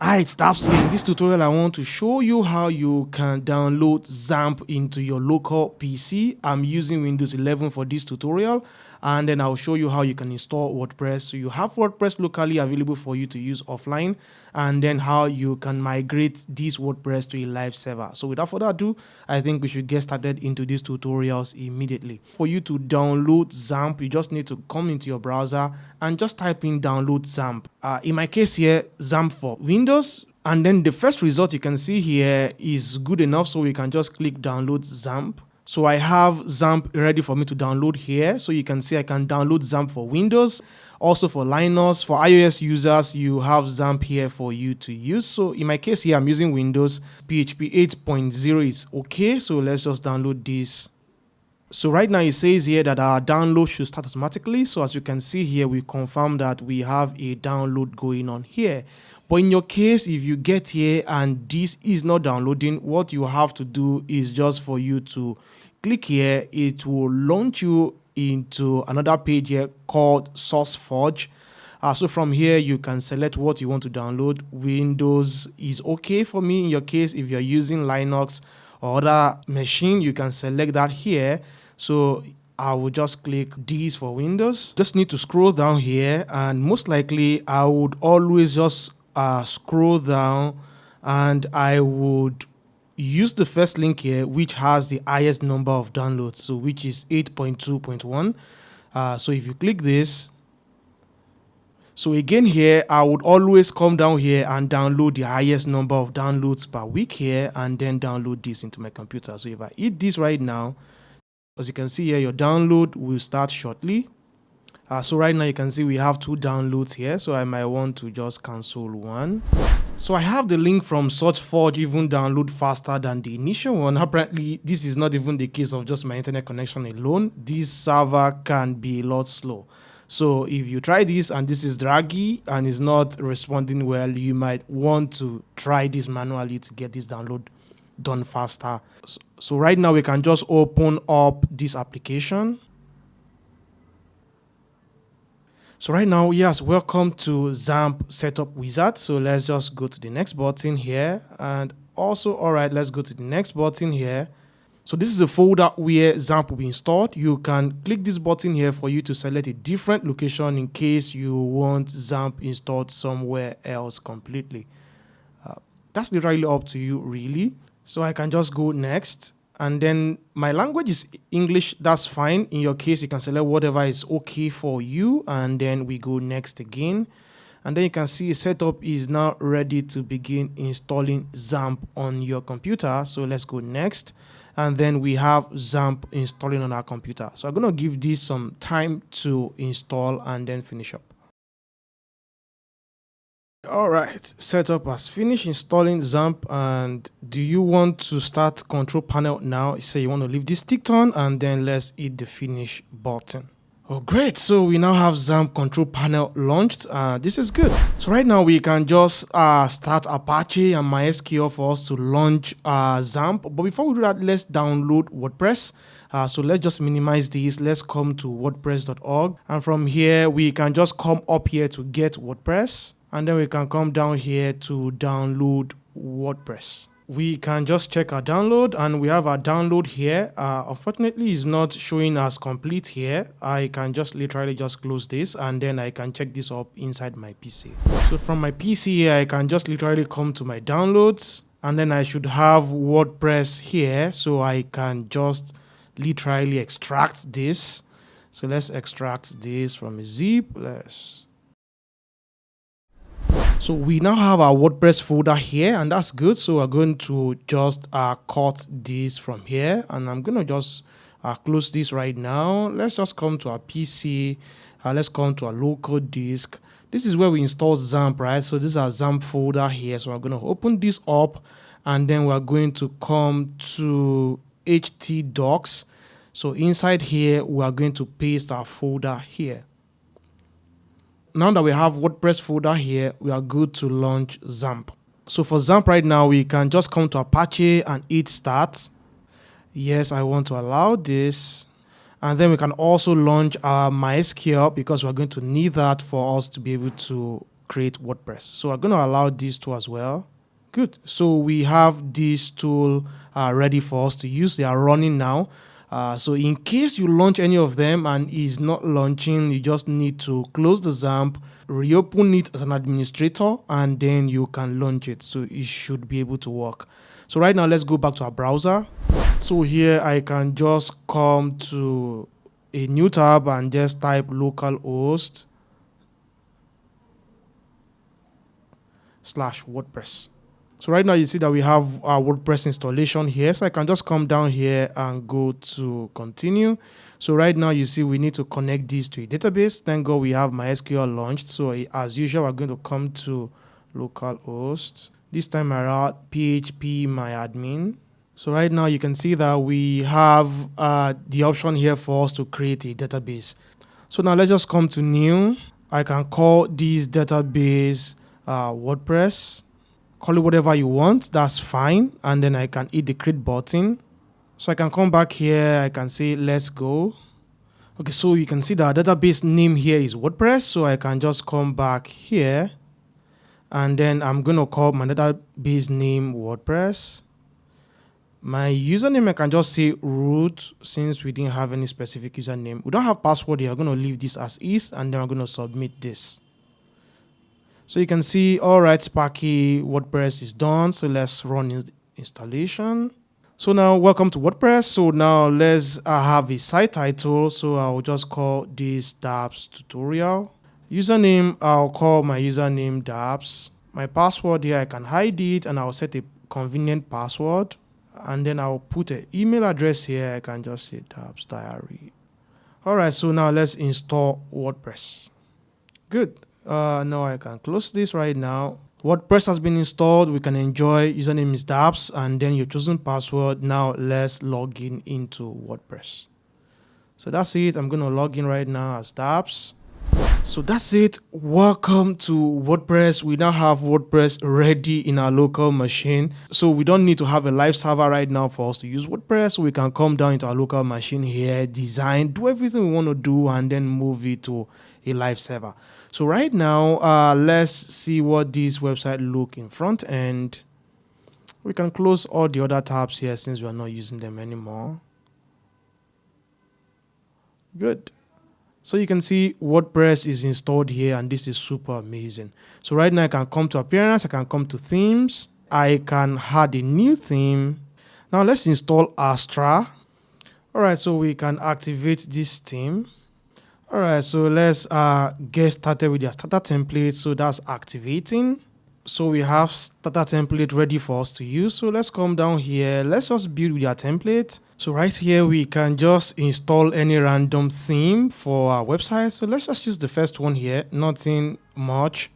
Hi, it's Taps here. In this tutorial, I want to show you how you can download XAMPP into your local PC. I'm using Windows 11 for this tutorial, and then I'll show you how you can install WordPress. So you have WordPress locally available for you to use offline, and then how you can migrate this WordPress to a live server. So without further ado, I think we should get started into these tutorials immediately. For you to download XAMPP, you just need to come into your browser and just type in download XAMPP. In my case here, XAMPP for Windows. And then the first result you can see here is good enough, so we can just click download XAMPP. So I have XAMPP ready for me to download here. So you can see I can download XAMPP for Windows, also for Linux. For iOS users, you have XAMPP here for you to use. So in my case here, I'm using Windows. PHP 8.0 is okay. So let's just download this. So right now it says here that our download should start automatically. So as you can see here, we confirm that we have a download going on here. But in your case, if you get here and this is not downloading, what you have to do is just for you to click here. It will launch you into another page here called SourceForge. So from here, you can select what you want to download. Windows is okay for me. In your case, if you're using Linux or other machine, you can select that here. So I will just click this for Windows. Just need to scroll down here, and most likely I would always just scroll down, and I would use the first link here, which has the highest number of downloads, so which is 8.2.1. So if you click this, so again here, I would always come down here and download the highest number of downloads per week here, and then download this into my computer. So if I hit this right now, as you can see here, your download will start shortly. So right now you can see we have 2 downloads here, so I might want to just cancel one. So I have the link from SourceForge even download faster than the initial one. Apparently this is not even the case of just my internet connection alone. This server can be a lot slow. So if you try this and this is draggy and is not responding well, you might want to try this manually to get this download done faster. So right now we can just open up this application. So right now, yes, welcome to XAMPP Setup Wizard. So let's just go to the next button here, and also, all right, let's go to the next button here. So this is a folder where XAMPP will be installed. You can click this button here for you to select a different location in case you want XAMPP installed somewhere else completely. That's literally up to you, really. So I can just go next. And then my language is English, that's fine. In your case, you can select whatever is okay for you. And then we go next again. And then you can see setup is now ready to begin installing XAMPP on your computer. So let's go next. And then we have XAMPP installing on our computer. So I'm going to give this some time to install and then finish up. All right, setup has finished installing XAMPP. And do you want to start control panel now? Say you want to leave this ticked on, and then let's hit the finish button. Oh, great. So we now have XAMPP control panel launched. This is good. So right now we can just start Apache and MySQL for us to launch XAMPP. But before we do that, let's download WordPress. So let's just minimize this. Let's come to wordpress.org. And from here, we can just come up here to get WordPress. And then we can come down here to download WordPress. We can just check our download, and we have our download here. Unfortunately, it's not showing as complete here. I can just literally just close this, and then I can check this up inside my PC. So from my PC here, I can just literally come to my downloads, and then I should have WordPress here. So I can just literally extract this. So let's extract this from a zip. So we now have our WordPress folder here, and that's good. So we're going to just cut this from here, and I'm going to just close this right now. Let's just come to our PC. Let's come to our local disk. This is where we install XAMPP, right? So this is our XAMPP folder here. So we're going to open this up, and then we're going to come to htdocs. So inside here, we are going to paste our folder here. Now that we have WordPress folder here, we are good to launch XAMPP. So for XAMPP right now, we can just come to Apache and hit start. Yes, I want to allow this. And then we can also launch our MySQL, because we're going to need that for us to be able to create WordPress. So I'm going to allow these two as well. Good. So we have this tool ready for us to use. They are running now. So in case you launch any of them and is not launching, you just need to close the XAMPP, reopen it as an administrator, and then you can launch it. So it should be able to work. So right now, let's go back to our browser. So here I can just come to a new tab and just type localhost /WordPress. So right now you see that we have our WordPress installation here. So I can just come down here and go to continue. So right now you see we need to connect these to a database. Thank God we have MySQL launched. So as usual, we're going to come to localhost. This time around PHP myadmin. So right now you can see that we have the option here for us to create a database. So now let's just come to new. I can call this database WordPress. Call it whatever you want, that's fine. And then I can hit the create button. So I can come back here, I can say let's go. Okay, so you can see that our database name here is WordPress. So I can just come back here and then I'm going to call my database name WordPress. My username, I can just say root since we didn't have any specific username. We don't have password here. I'm going to leave this as is and then I'm going to submit this. So you can see, all right, Sparky WordPress is done. So let's run installation. So now welcome to WordPress. So now let's have a site title. So I'll just call this dapps tutorial. Username, I'll call my username dapps. My password here, I can hide it and I'll set a convenient password. And then I'll put an email address here. I can just say dapps diary. All right, so now let's install WordPress. Good. Now I can close this right now. WordPress has been installed. We can enjoy. Username is dapps and then your chosen password. Now let's log in into WordPress. So that's it. I'm going to log in right now as dapps. So that's it. Welcome to WordPress. We now have WordPress ready in our local machine. So we don't need to have a live server right now for us to use WordPress. So we can come down into our local machine here, design, do everything we want to do, and then move it to a live server. So right now, let's see what this website look in front end. We can close all the other tabs here since we are not using them anymore. Good. So you can see WordPress is installed here and this is super amazing. So right now I can come to appearance, I can come to themes, I can add a new theme. Now let's install Astra. All right, so we can activate this theme. All right, so let's get started with the starter template. So that's activating. So we have starter template ready for us to use. So let's come down here. Let's just build with our template. So right here, we can just install any random theme for our website. So let's just use the first one here. Nothing much.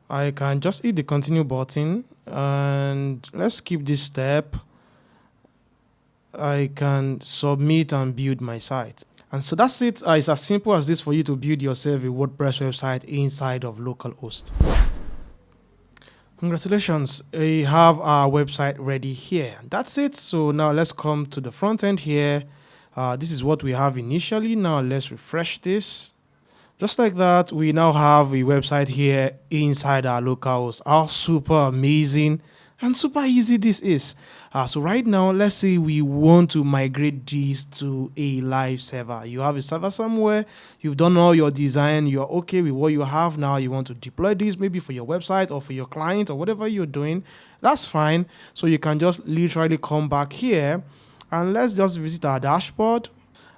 I can just hit the continue button and let's skip this step. I can submit and build my site. And so that's it. It's as simple as this for you to build yourself a WordPress website inside of localhost. Congratulations, we have our website ready here. That's it. So now let's come to the front end here. This is what we have initially. Now let's refresh this. Just like that, we now have a website here inside our localhost. How super amazing and super easy this is. So right now, let's say we want to migrate this to a live server. You have a server somewhere, you've done all your design, you're okay with what you have now, you want to deploy this maybe for your website or for your client or whatever you're doing, that's fine. So you can just literally come back here and let's just visit our dashboard.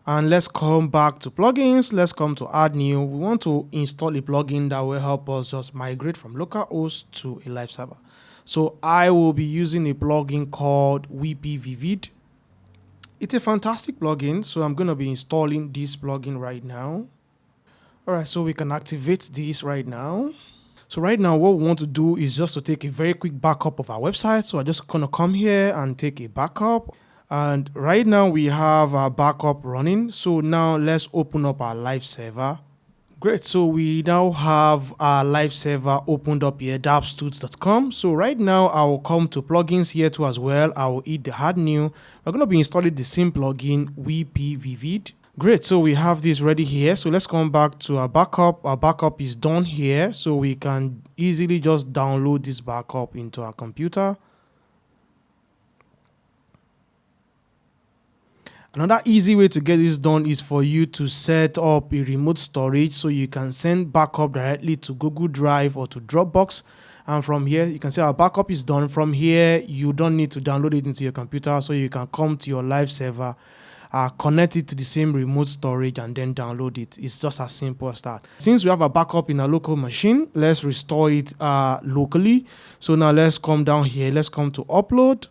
And let's come back to plugins. Let's come to add new. We want to install a plugin that will help us just migrate from localhost to a live server. So I will be using a plugin called WP Vivid. It's a fantastic plugin. So I'm going to be installing this plugin right now. All right, so we can activate this right now. So right now, what we want to do is just to take a very quick backup of our website. So I'm just going to come here and take a backup. And right now we have our backup running. So now let's open up our live server. Great. So we now have our live server opened up here, dappstools.com. So right now I will come to plugins here too as well. I will hit the add new. We're going to be installing the same plugin, WP Vivid. Great, so we have this ready here. So let's come back to our backup. Our backup is done here, so we can easily just download this backup into our computer. Another easy way to get this done is for you to set up a remote storage so you can send backup directly to Google Drive or to Dropbox. And from here, you can see our backup is done. From here, you don't need to download it into your computer, so you can come to your live server, connect it to the same remote storage, and then download it. It's just as simple as that. Since we have a backup in a local machine, let's restore it locally. So now let's come down here. Let's come to upload.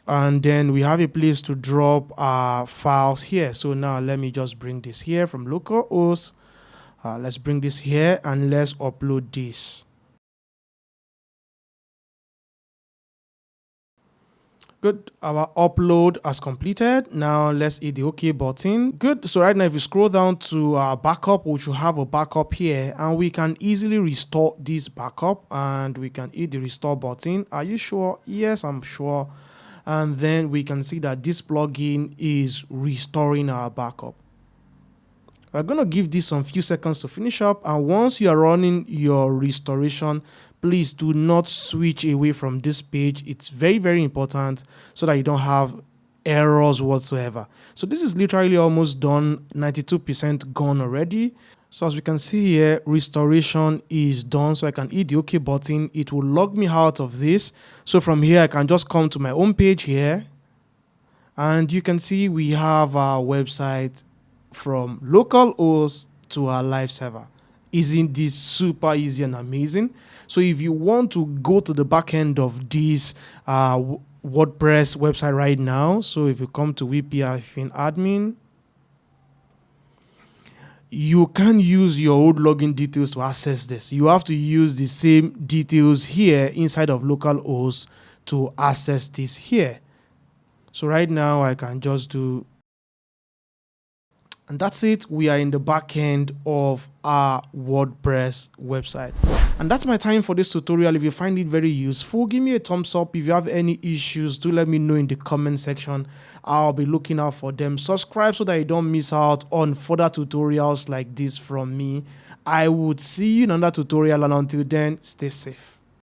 And then we have a place to drop our files here. So now let me just bring this here from localhost. Let's bring this here and let's upload this. Good, our upload has completed. Now let's hit the OK button. Good, so right now if you scroll down to our backup, we should have a backup here, and we can easily restore this backup, and we can hit the restore button. Are you sure? Yes, I'm sure. And then we can see that this plugin is restoring our backup. We're going to give this some few seconds to finish up, and once you are running your restoration, please do not switch away from this page. It's very, very important so that you don't have errors whatsoever. So this is literally almost done, 92% gone already. So as we can see here, restoration is done. So I can hit the OK button. It will log me out of this. So from here, I can just come to my home page here. And you can see we have our website from localhost to our live server. Isn't this super easy and amazing? So if you want to go to the back end of this WordPress website right now, so if you come to wp-admin, you can use your old login details to access this. You have to use the same details here inside of localhost to access this here. So right now I can just do, and that's it. We are in the back end of our WordPress website. And that's my time for this tutorial. If you find it very useful, give me a thumbs up. If you have any issues, do let me know in the comment section. I'll be looking out for them. Subscribe so that you don't miss out on further tutorials like this from me. I would see you in another tutorial, and until then, stay safe.